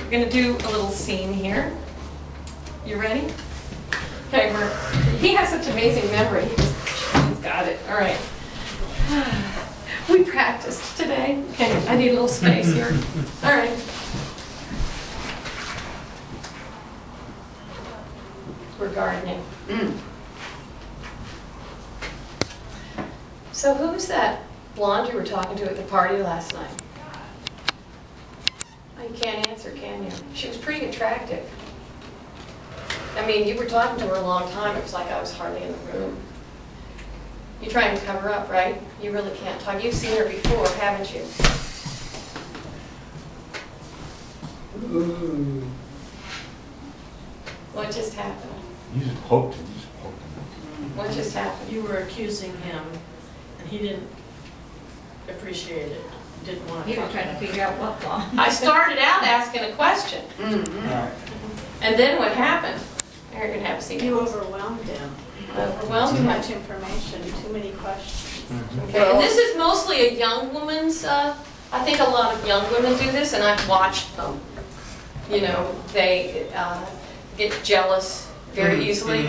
We're going to do a little scene here. You ready? Okay, he has such amazing memory. He's got it. All right. We practiced today. Okay, I need a little space here. All right. We're gardening. So who was that blonde you were talking to at the party last night? Oh, you can't answer, can you? She was pretty attractive. I mean, you were talking to her a long time. It was like I was hardly in the room. You're trying to cover up, right? You really can't talk. You've seen her before, haven't you? Ooh. What just happened? You just poked him. You just poked him. What just happened? You were accusing him, and he didn't appreciate it. Didn't want to. You were trying to figure out what blonde. I started out asking a question. And then what happened? You're going to have to see. You overwhelmed him. Overwhelmed Too him. much information, too many questions. Okay, and this is mostly a young woman's, I think a lot of young women do this, and I've watched them. You know, they get jealous very easily.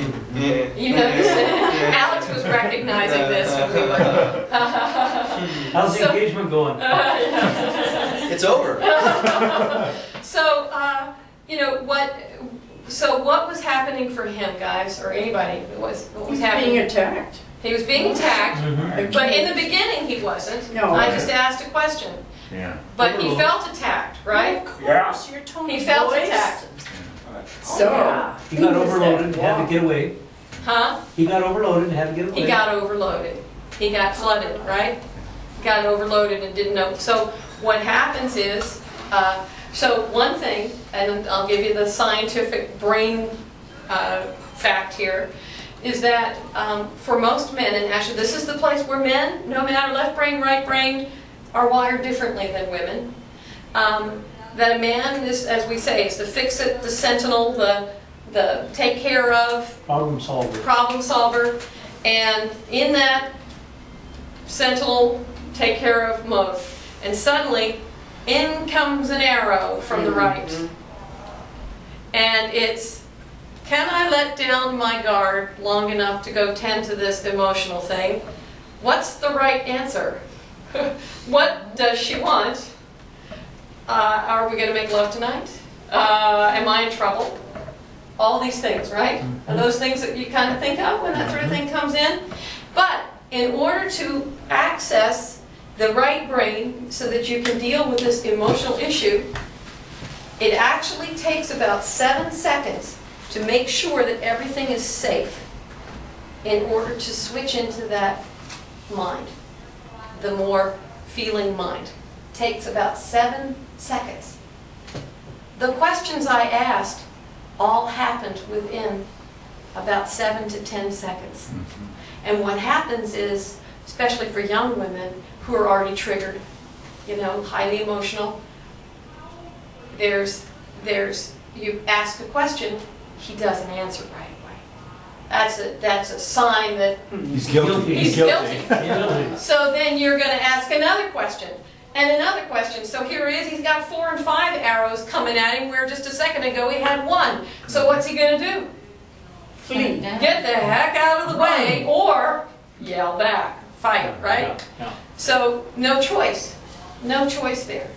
You notice Alex was recognizing this when we were... How's the engagement going? It's over. So, you know, what was happening for him, guys, or anybody? What was happening? Being attacked. He was being attacked, but in the beginning he wasn't. No. I just asked a question. Yeah. But he felt attacked, right? Yeah. Your tone He of felt voice. attacked. So, He got overloaded and had to get away. Huh? He got overloaded and had to get away. He got overloaded. He got flooded, right? Got overloaded and didn't know. So what happens is, so one thing, and I'll give you the scientific brain fact here, is that for most men, and actually this is the place where men, no matter left brain, right brain, are wired differently than women. That a man is, as we say, is the fix-it, the sentinel, the take care of, Problem solver, and in that sentinel, take care of mode. And suddenly, in comes an arrow from the right. And it's, can I let down my guard long enough to go tend to this emotional thing? What's the right answer? What does she want? Are we going to make love tonight? Am I in trouble? All these things, right? Are those things that you kind of think of when that sort of thing comes in? But in order to access the right brain so that you can deal with this emotional issue, it actually takes about 7 seconds to make sure that everything is safe in order to switch into that mind, the more feeling mind. Takes about 7 seconds. The questions I asked all happened within about 7 to 10 seconds. And what happens is, especially for young women who are already triggered, you know, highly emotional, you ask a question, he doesn't answer right away. That's a sign that He's guilty. he's guilty. So then you're going to ask another question. And another question. So here he is, he's got 4 and 5 arrows coming at him, where just a second ago he had 1. So what's he going to do? flee. Get the heck out of the way, or yell back, fight, right? Yeah. So no choice. No choice there.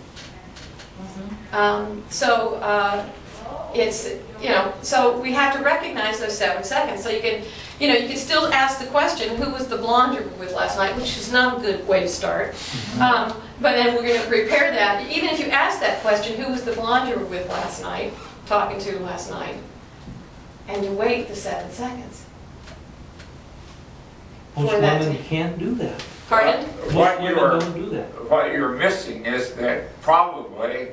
It's, you know, so we have to recognize those 7 seconds. So you can, you know, you can still ask the question, who was the blonde you were with last night, which is not a good way to start. But then we're going to prepare that. Even if you ask that question, who was the blonde you were with last night, talking to last night, and you wait the 7 seconds. Most For that women to- can't do that. Pardon? Most women don't do that. What you're missing is that probably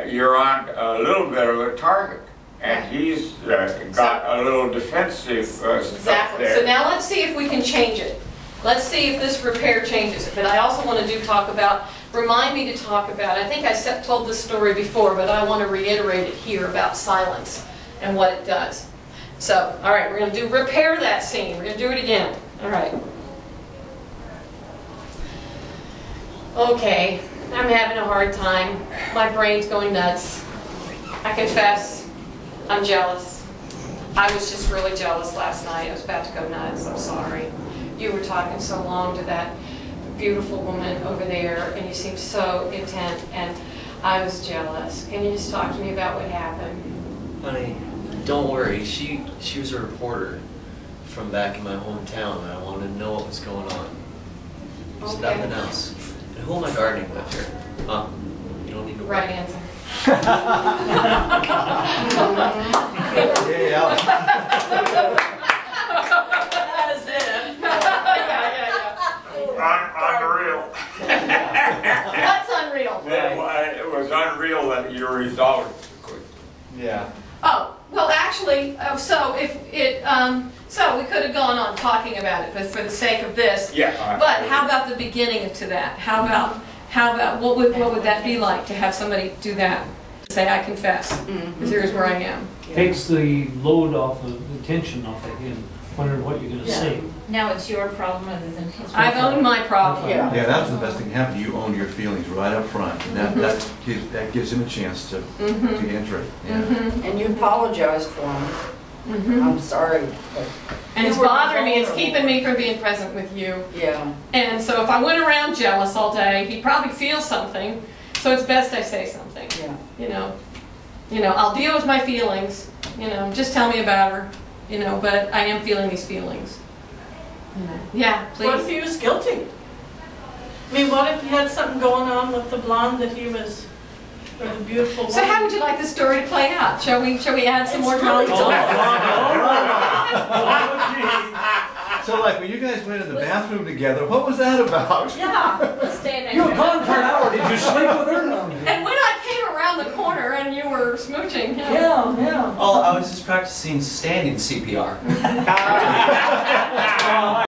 you're on a little bit of a target, and he's got a little defensive stuff Exactly. there. So now let's see if we can change it. Let's see if this repair changes it. But I also want to talk about, remind me to talk about, I think I told this story before, but I want to reiterate it here about silence and what it does. So, all right, we're going to do repair that scene. We're going to do it again. All right. Okay, I'm having a hard time. My brain's going nuts. I confess, I'm jealous. I was just really jealous last night. I was about to go nuts. I'm sorry. You were talking so long to that beautiful woman over there, and you seemed so intent, and I was jealous. Can you just talk to me about what happened? Honey, don't worry. She was a reporter from back in my hometown, and I wanted to know what was going on. There's Okay. nothing else. And who am I gardening with here? Huh? You don't need to worry. Right answer. Yeah. That is it. Unreal. What's unreal? It was unreal that you resolved it so quick. Yeah. Oh, well, actually, so if it, so we could have gone on talking about it, but for the sake of this. Yeah. But how about the beginning to that? How about what would that be like to have somebody do that? Say, I confess, because here's where I am. Takes the load off of the tension off of him, wondering what you're gonna Yeah. say. Now it's your problem rather than his. I've owned my problem. Yeah. Yeah, that's the best thing to happen. You own your feelings right up front, and that gives him a chance to enter it. Yeah. And you apologized for him. I'm sorry, but And it's You were bothering me, it's vulnerable. keeping me from being present with you. yeah. And so if I went around jealous all day, he'd probably feel something, so it's best I say something. Yeah. You know, I'll deal with my feelings, just tell me about her, but I am feeling these feelings. Yeah, What if please. he was guilty? I mean, what if he had something going on with the blonde that he was, or the beautiful woman? So how would you like the story to play out? Shall we add some more drama? So like when you guys went in the bathroom together, what was that about? Yeah. Let's stay there. You were gone for an hour, did you sleep with her? And when I came around the corner and you were smooching, Yeah. Oh, I was just practicing standing CPR.